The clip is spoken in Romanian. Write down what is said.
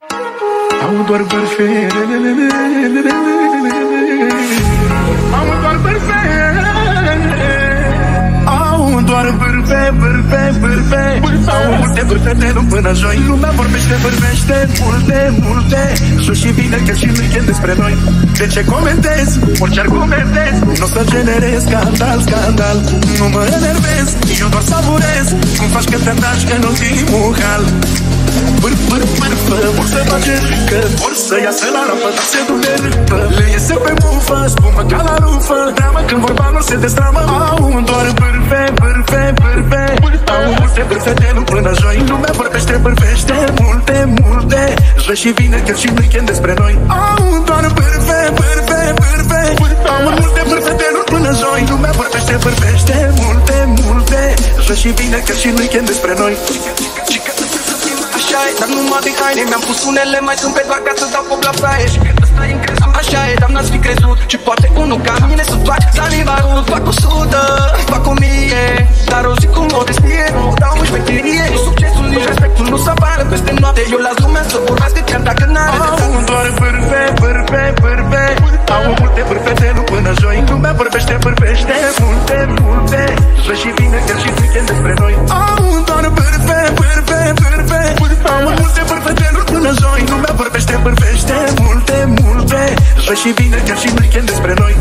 Au doar bărfe, au doar bărfe, au doar bârfe, bârfe, bârfe. Au multe bârfe de luni până joi. Lumea vorbește multe. Jos și vineri, chiar și weekend despre noi. De ce comentez? Orice argumentez. N-o să generez scandal. Nu mă enervez, eu doar savurez cum faci că te îndaci în ultimul hal. Bârfă, vor să bage râcă, vor să iasă la rampă, dar se dume râpă. Le iese pe mufă, spumă ca la rufă. Dramă când vorba lor se destramă. Au doar bârfe. Au multe bârfe de luni până joi. Lumea vorbește multe. Joi și vineri, chiar și weekend despre noi. Au doar bârfe. Au multe bârfe de luni până joi. Lumea vorbește multe. Joi și vineri, chiar și weekend despre noi. Așa e, dar numai de haine. Mi-am pus unele mai tâmpe doar ca să dau foc la fraie. Și cred ăsta e încrezut. Așa e, dar n-ați fi crezut. Și poate unul ca mine să faci saliva rut. Fac 100, fac 1000. Dar o zi cu modestie, nu dau în șmecherie. Nici succesul, nici respectul nu s-apară peste noapte. Eu las lumea să vorbească chiar dacă n-are de Au doar bârfe. Au multe bârfe de luni până joi. Lumea vorbește multe. Joi și vineri, chiar și weekend despre noi. Au doar bârfe. Au multe bârfe de luni până joi. Lumea vorbește multe. Joi și vineri, chiar și weekend despre noi.